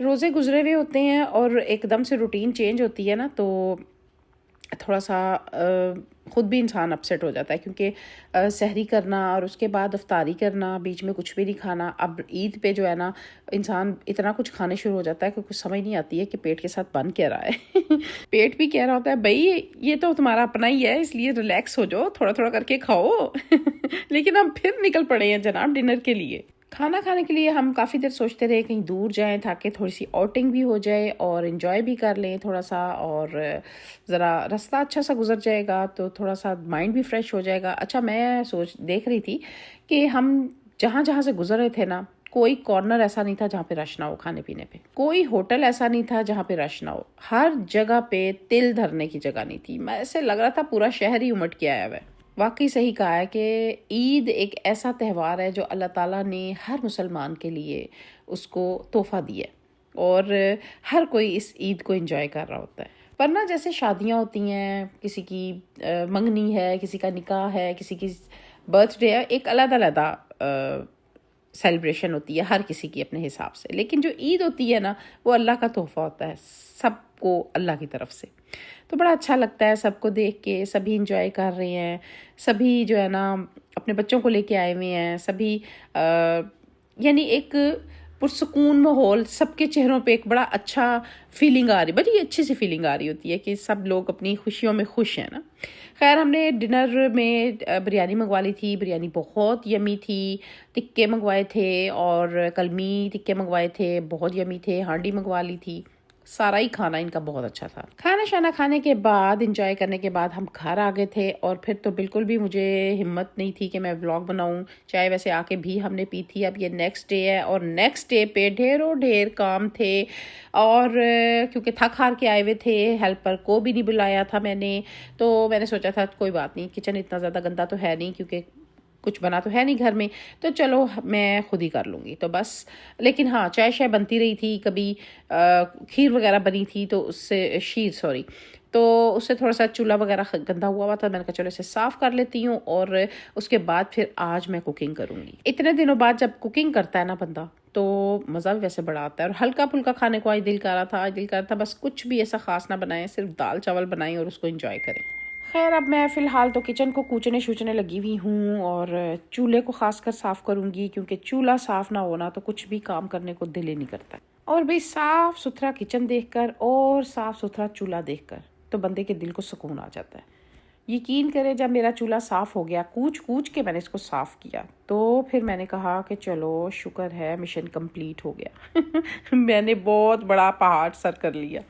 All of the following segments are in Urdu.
روزے گزرے ہوئے ہوتے ہیں اور ایک دم سے روٹین چینج ہوتی ہے نا، تو تھوڑا سا خود بھی انسان اپسیٹ ہو جاتا ہے، کیونکہ سحری کرنا اور اس کے بعد افطاری کرنا، بیچ میں کچھ بھی نہیں کھانا. اب عید پہ جو ہے نا انسان اتنا کچھ کھانے شروع ہو جاتا ہے کہ کچھ سمجھ نہیں آتی ہے کہ پیٹ کے ساتھ بن کیا رہا ہے. پیٹ بھی کہہ رہا ہوتا ہے بھائی یہ تو تمہارا اپنا ہی ہے، اس لیے ریلیکس ہو جاؤ، تھوڑا تھوڑا کر کے کھاؤ. لیکن ہم پھر نکل پڑے ہیں جناب ڈنر کے لیے. کھانا کھانے کے لیے ہم کافی دیر سوچتے رہے کہیں دور جائیں تاکہ تھوڑی سی آؤٹنگ بھی ہو جائے اور انجوائے بھی کر لیں تھوڑا سا، اور ذرا رستہ اچھا سا گزر جائے گا تو تھوڑا سا مائنڈ بھی فریش ہو جائے گا. اچھا میں دیکھ رہی تھی کہ ہم جہاں جہاں سے گزر رہے تھے نا، کوئی کارنر ایسا نہیں تھا جہاں پہ رش نہ ہو کھانے پینے پہ، کوئی ہوٹل ایسا نہیں تھا جہاں پہ رش نہ ہو، ہر جگہ پہ تل دھرنے کی جگہ نہیں تھی. میں ایسے لگ رہا تھا پورا شہر ہی امٹ کے آیا ہوا ہے. واقعی صحیح کہا ہے کہ عید ایک ایسا تہوار ہے جو اللہ تعالیٰ نے ہر مسلمان کے لیے اس کو تحفہ دیا ہے، اور ہر کوئی اس عید کو انجوائے کر رہا ہوتا ہے. ورنہ جیسے شادیاں ہوتی ہیں، کسی کی منگنی ہے، کسی کا نکاح ہے، کسی کی برتھ ڈے ہے، ایک علیحدہ سیلیبریشن ہوتی ہے ہر کسی کی اپنے حساب سے. لیکن جو عید ہوتی ہے نا وہ اللہ کا تحفہ ہوتا ہے سب کو اللہ کی طرف سے. تو بڑا اچھا لگتا ہے سب کو دیکھ کے، سبھی انجوائے کر رہے ہیں، سبھی جو ہے نا اپنے بچوں کو لے کے آئے ہوئے ہیں، سبھی یعنی ایک پرسکون ماحول، سب کے چہروں پہ ایک بڑا اچھا فیلنگ آ رہی، بڑی اچھی سی فیلنگ آ رہی ہوتی ہے کہ سب لوگ اپنی خوشیوں میں خوش ہیں نا. خیر ہم نے ڈنر میں بریانی منگوا لی تھی، بریانی بہت یمی تھی، ٹکے منگوائے تھے اور کلمی ٹکے منگوائے تھے، بہت یمی تھے، ہانڈی منگوا لی تھی. سارا ہی کھانا ان کا بہت اچھا تھا. کھانا شانا کھانے کے بعد، انجوائے کرنے کے بعد ہم گھر آ گئے تھے، اور پھر تو بالکل بھی مجھے ہمت نہیں تھی کہ میں ولاگ بناؤں. چائے ویسے آ کے بھی ہم نے پی تھی. اب یہ نیکسٹ ڈے ہے اور نیکسٹ ڈے پہ ڈھیروں ڈھیر کام تھے، اور کیونکہ تھک ہار کے آئے ہوئے تھے، ہیلپر کو بھی نہیں بلایا تھا میں نے، تو میں نے سوچا تھا کوئی بات نہیں، کچن اتنا زیادہ گندا تو ہے نہیں کیونکہ کچھ بنا تو ہے نہیں گھر میں، تو چلو میں خود ہی کر لوں گی. تو بس لیکن ہاں چائے شائے بنتی رہی تھی، کبھی کھیر وغیرہ بنی تھی تو اس سے تو اس سے تھوڑا سا چولہا وغیرہ گندا ہوا تھا. میں نے کہا چلو اسے صاف کر لیتی ہوں، اور اس کے بعد پھر آج میں کوکنگ کروں گی. اتنے دنوں بعد جب کوکنگ کرتا ہے نا بندہ تو مزہ بھی ویسے بڑا آتا ہے، اور ہلکا پھلکا کھانے کو آج دل کر رہا تھا بس کچھ بھی ایسا خاص نہ بنائیں، صرف دال چاول بنائیں اور اس کو انجوائے کریں. خیر اب میں فی الحال تو کچن کو کوچنے لگی ہوئی ہوں، اور چولہے کو خاص کر صاف کروں گی، کیونکہ چولہا صاف نہ ہونا تو کچھ بھی کام کرنے کو دل ہی نہیں کرتا. اور بھئی صاف ستھرا کچن دیکھ کر اور صاف ستھرا چولہا دیکھ کر تو بندے کے دل کو سکون آ جاتا ہے. یقین کریں جب میرا چولہا صاف ہو گیا، کوچ کے میں نے اس کو صاف کیا، تو پھر میں نے کہا کہ چلو شکر ہے مشن کمپلیٹ ہو گیا. میں نے بہت بڑا پہاڑ سر کر لیا.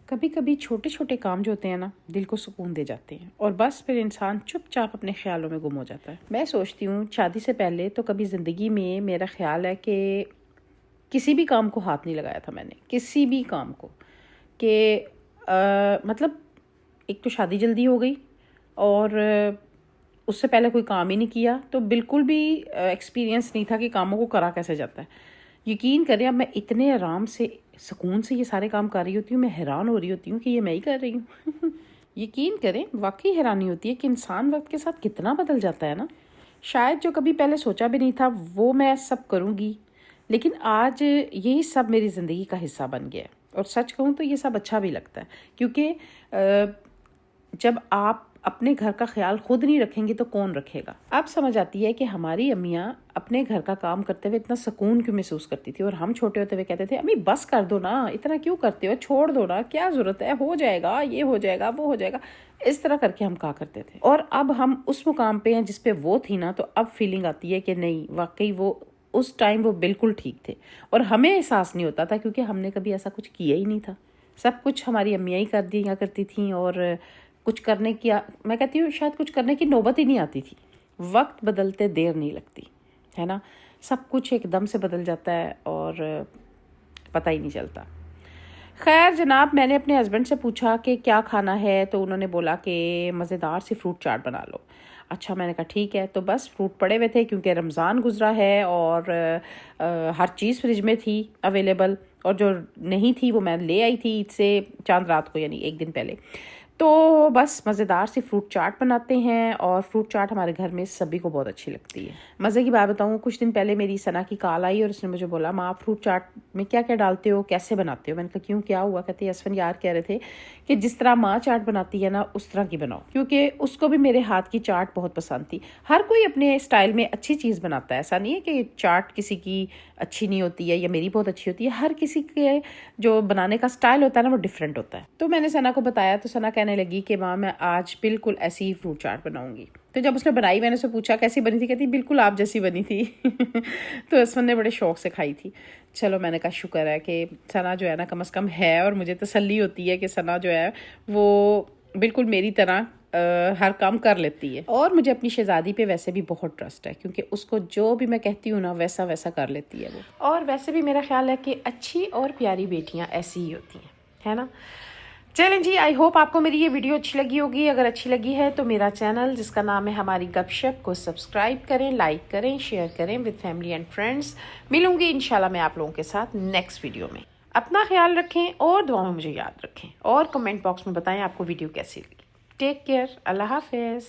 کبھی کبھی چھوٹے چھوٹے کام جو ہوتے ہیں نا دل کو سکون دے جاتے ہیں، اور بس پھر انسان چپ چاپ اپنے خیالوں میں گم ہو جاتا ہے. میں سوچتی ہوں شادی سے پہلے تو کبھی زندگی میں میرا خیال ہے کہ کسی بھی کام کو ہاتھ نہیں لگایا تھا میں نے، کسی بھی کام کو، کہ مطلب ایک تو شادی جلدی ہو گئی، اور اس سے پہلے کوئی کام ہی نہیں کیا، تو بالکل بھی ایکسپیرینس نہیں تھا کہ کاموں کو کرا کیسے جاتا ہے. یقین کریں اب میں اتنے آرام سے سکون سے یہ سارے کام کر رہی ہوتی ہوں، میں حیران ہو رہی ہوتی ہوں کہ یہ میں ہی کر رہی ہوں. یقین کریں واقعی حیرانی ہوتی ہے کہ انسان وقت کے ساتھ کتنا بدل جاتا ہے نا. شاید جو کبھی پہلے سوچا بھی نہیں تھا وہ میں سب کروں گی، لیکن آج یہی سب میری زندگی کا حصہ بن گیا ہے. اور سچ کہوں تو یہ سب اچھا بھی لگتا ہے، کیونکہ جب آپ اپنے گھر کا خیال خود نہیں رکھیں گے تو کون رکھے گا. اب سمجھ آتی ہے کہ ہماری امیاں اپنے گھر کا کام کرتے ہوئے اتنا سکون کیوں محسوس کرتی تھی، اور ہم چھوٹے ہوتے ہوئے کہتے تھے امی بس کر دو نا، اتنا کیوں کرتے ہو، چھوڑ دو نا، کیا ضرورت ہے، ہو جائے گا، یہ ہو جائے گا، وہ ہو جائے گا. اس طرح کر کے ہم کہا کرتے تھے. اور اب ہم اس مقام پہ ہیں جس پہ وہ تھی نا، تو اب فیلنگ آتی ہے کہ نہیں واقعی وہ اس ٹائم وہ بالکل ٹھیک تھے، اور ہمیں احساس نہیں ہوتا تھا کیونکہ ہم نے کبھی ایسا کچھ کیا ہی نہیں تھا. سب کچھ ہماری امیاں ہی کر دیا کرتی تھیں، اور کچھ کرنے کی، میں کہتی ہوں شاید کچھ کرنے کی نوبت ہی نہیں آتی تھی. وقت بدلتے دیر نہیں لگتی ہے نا، سب کچھ ایک دم سے بدل جاتا ہے اور پتہ ہی نہیں چلتا. خیر جناب میں نے اپنے ہسبینڈ سے پوچھا کہ کیا کھانا ہے، تو انہوں نے بولا کہ مزیدار سی فروٹ چاٹ بنا لو. اچھا میں نے کہا ٹھیک ہے. تو بس فروٹ پڑے ہوئے تھے کیونکہ رمضان گزرا ہے، اور ہر چیز فریج میں تھی اویلیبل، اور جو نہیں تھی وہ میں لے آئی تھی عید سے چاند رات کو، یعنی ایک دن پہلے. تو بس مزیدار سی فروٹ چاٹ بناتے ہیں، اور فروٹ چاٹ ہمارے گھر میں سبھی کو بہت اچھی لگتی ہے۔ مزے کی بات بتاؤں، کچھ دن پہلے میری ثنا کی کال آئی اور اس نے مجھے بولا ماں آپ فروٹ چاٹ میں کیا کیا ڈالتے ہو، کیسے بناتے ہو؟ میں نے کہا کیوں، کیا ہوا؟ کہتے اسفن یار کہہ رہے تھے کہ جس طرح ماں چاٹ بناتی ہے نا اس طرح کی بناؤ، کیونکہ اس کو بھی میرے ہاتھ کی چاٹ بہت پسند تھی۔ ہر کوئی اپنے اسٹائل میں اچھی چیز بناتا ہے، ایسا نہیں ہے کہ چاٹ کسی کی اچھی نہیں ہوتی ہے یا میری بہت اچھی ہوتی ہے، ہر کسی کے جو بنانے کا اسٹائل ہوتا ہے نا وہ ڈفرینٹ ہوتا ہے۔ تو میں نے ثنا کو بتایا تو ثنا کہنے لگی کہ ماں میں آج بالکل ایسی ہی فروٹ چاٹ بناؤں گی۔ تو جب اس نے بنائی میں نے اسے پوچھا کیسی بنی تھی، کہتی بالکل آپ جیسی بنی تھی۔ تو اسفن نے بڑے شوق سے کھائی تھی۔ چلو میں نے کہا شکر ہے کہ ثنا جو ہے نا کم از کم ہے، اور مجھے تسلی ہوتی ہے کہ ثنا جو ہے وہ بالکل میری طرح ہر کام کر لیتی ہے، اور مجھے اپنی شہزادی پہ ویسے بھی بہت ٹرسٹ ہے، کیونکہ اس کو جو بھی میں کہتی ہوں نا ویسا ویسا کر لیتی ہے وہ۔ اور ویسے بھی میرا خیال ہے کہ اچھی اور پیاری بیٹیاں ایسی ہی ہوتی ہیں، ہے نا؟ چلیں جی، آئی ہوپ آپ کو میری یہ ویڈیو اچھی لگی ہوگی۔ اگر اچھی لگی ہے تو میرا چینل جس کا نام ہے ہماری گپ شپ کو سبسکرائب کریں، لائک کریں، شیئر کریں ود فیملی اینڈ فرینڈس۔ ملوں گی انشاءاللہ میں آپ لوگوں کے ساتھ نیکسٹ ویڈیو میں۔ اپنا خیال رکھیں اور دعا میں مجھے یاد رکھیں، اور کمنٹ باکس میں بتائیں آپ کو ویڈیو کیسی لگی۔ ٹیک کیئر، اللہ حافظ۔